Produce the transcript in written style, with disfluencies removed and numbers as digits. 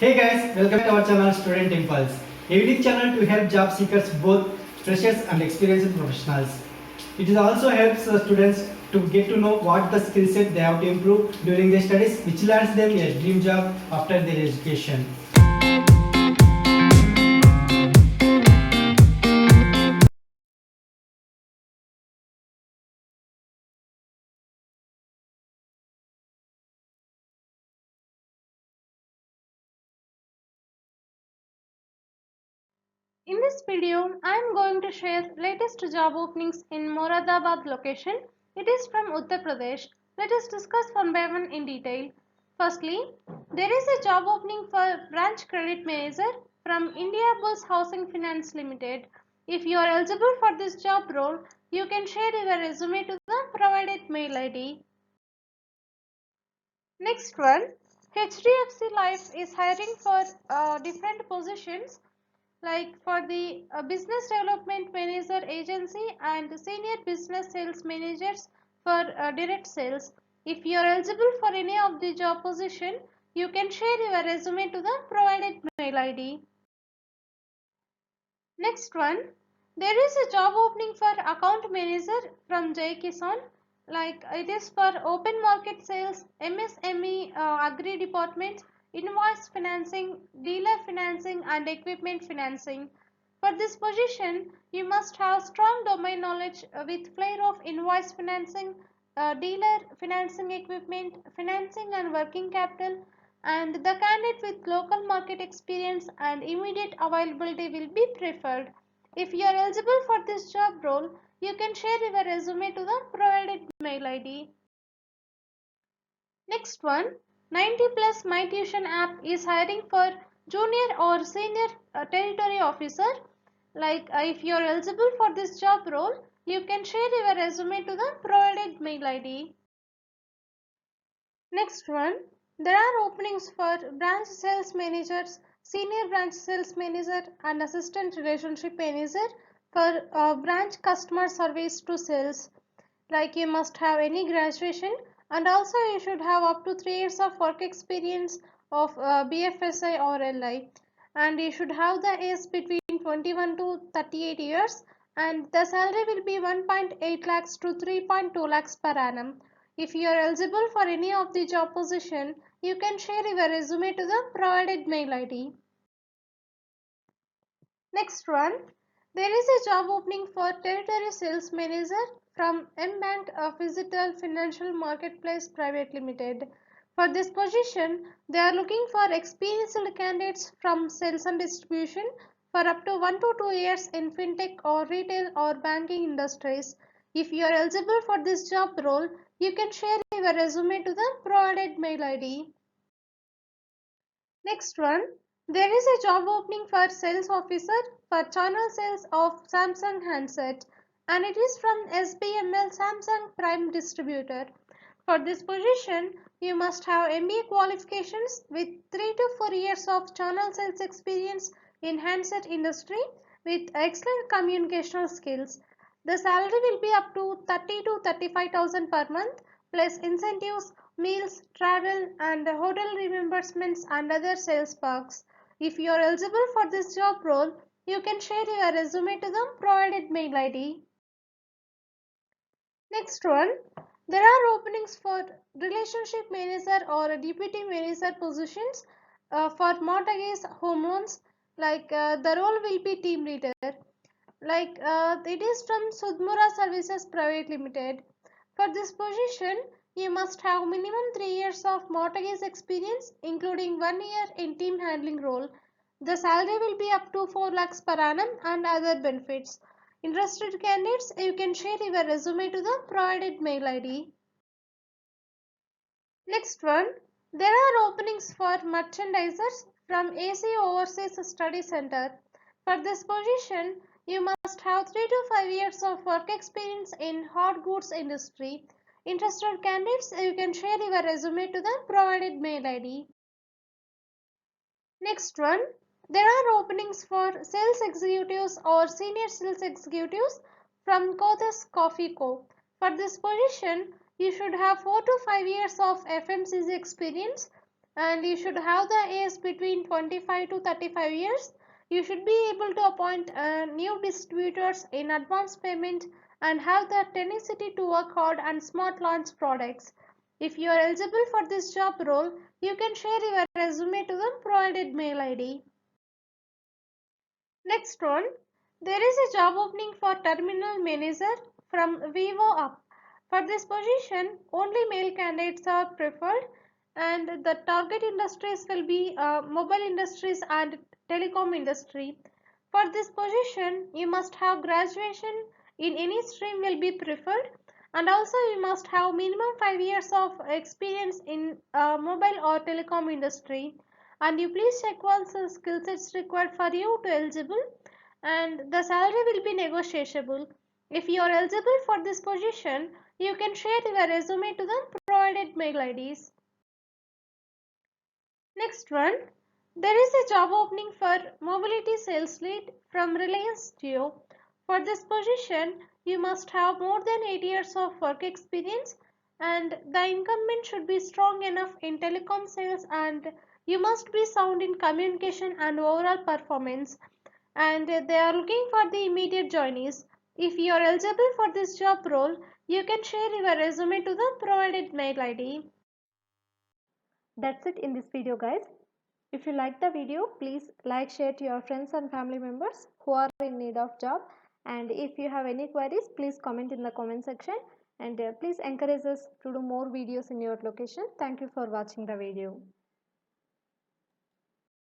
Hey guys, welcome to our channel Student Impulse, a unique channel to help job seekers, both freshers and experienced professionals. It also helps students to get to know what the skill set they have to improve during their studies, which lands them a dream job after their education. In this video, I am going to share latest job openings in Moradabad location. It is from Uttar Pradesh. Let us discuss one by one in detail. Firstly, there is a job opening for branch credit manager from India Bulls Housing Finance Limited. If you are eligible for this job role, you can share your resume to the provided mail ID. Next one, HDFC Life is hiring for different positions like for the business development manager agency and senior business sales managers for direct sales. If you are eligible for any of the job position, you can share your resume to the provided mail ID. Next one, there is a job opening for account manager from Jai Kisan. Like it is for open market sales, MSME, agri department, invoice financing, dealer financing and equipment financing. For this position, you must have strong domain knowledge with flair of invoice financing, dealer financing equipment, financing and working capital, and the candidate with local market experience and immediate availability will be preferred. If you are eligible for this job role, you can share your resume to the provided mail ID. Next one, 90 plus My Tuition app is hiring for junior or senior territory officer. Like if you are eligible for this job role, you can share your resume to the provided mail ID. Next one, there are openings for branch sales managers, senior branch sales manager and assistant relationship manager for branch customer service to sales. Like you must have any graduation and also you should have up to 3 years of work experience of BFSI or LI, and you should have the age between 21 to 38 years, and the salary will be 1.8 lakhs to 3.2 lakhs per annum. If you are eligible for any of the job position, you can share your resume to the provided mail ID. Next one, there is a job opening for territory sales manager from M-Bank Physical Financial Marketplace Private Limited. For this position, they are looking for experienced candidates from sales and distribution for up to 1 to 2 years in fintech or retail or banking industries. If you are eligible for this job role, you can share your resume to the provided mail ID. Next one, there is a job opening for sales officer for channel sales of Samsung handset, and it is from SBML Samsung Prime Distributor. For this position, you must have MBA qualifications with 3 to 4 years of channel sales experience in handset industry with excellent communicational skills. The salary will be up to 30 to 35,000 per month plus incentives, meals, travel and hotel reimbursements and other sales perks. If you are eligible for this job role, you can share your resume to the provided mail ID. Next one, there are openings for relationship manager or a deputy manager positions for mortgage home loans. Like the role will be team leader. Like it is from Sudmura Services Private Limited. For this position, you must have minimum 3 years of mortgage experience, including 1 year in team handling role. The salary will be up to 4 lakhs per annum and other benefits. Interested candidates, you can share your resume to the provided mail ID. Next one, there are openings for merchandisers from AC Overseas Study Center. For this position, you must have 3 to 5 years of work experience in hard goods industry. Interested candidates, you can share your resume to the provided mail ID. Next one, there are openings for sales executives or senior sales executives from Kothas Coffee Co. For this position, you should have 4 to 5 years of FMCG experience and you should have the age between 25 to 35 years. You should be able to appoint new distributors in advance payment and have the tenacity to work hard and smart launch products. If you are eligible for this job role, you can share your resume to the provided mail ID. Next one, there is a job opening for terminal manager from Vivo up. For this position, only male candidates are preferred, and the target industries will be mobile industries and telecom industry. For this position, you must have graduation in any stream will be preferred, and also you must have minimum 5 years of experience in mobile or telecom industry, and you please check once the skill sets required for you to eligible, and the salary will be negotiable. If you are eligible for this position, you can share your resume to the provided mail IDs. Next one, there is a job opening for mobility sales lead from Reliance Jio. For this position, you must have more than 8 years of work experience, and the incumbent should be strong enough in telecom sales, and you must be sound in communication and overall performance, and they are looking for the immediate joinees. If you are eligible for this job role, you can share your resume to the provided mail ID. That's it in this video, guys. If you like the video, please like, share to your friends and family members who are in need of job. And if you have any queries, please comment in the comment section, and please encourage us to do more videos in your location. Thank you for watching the video.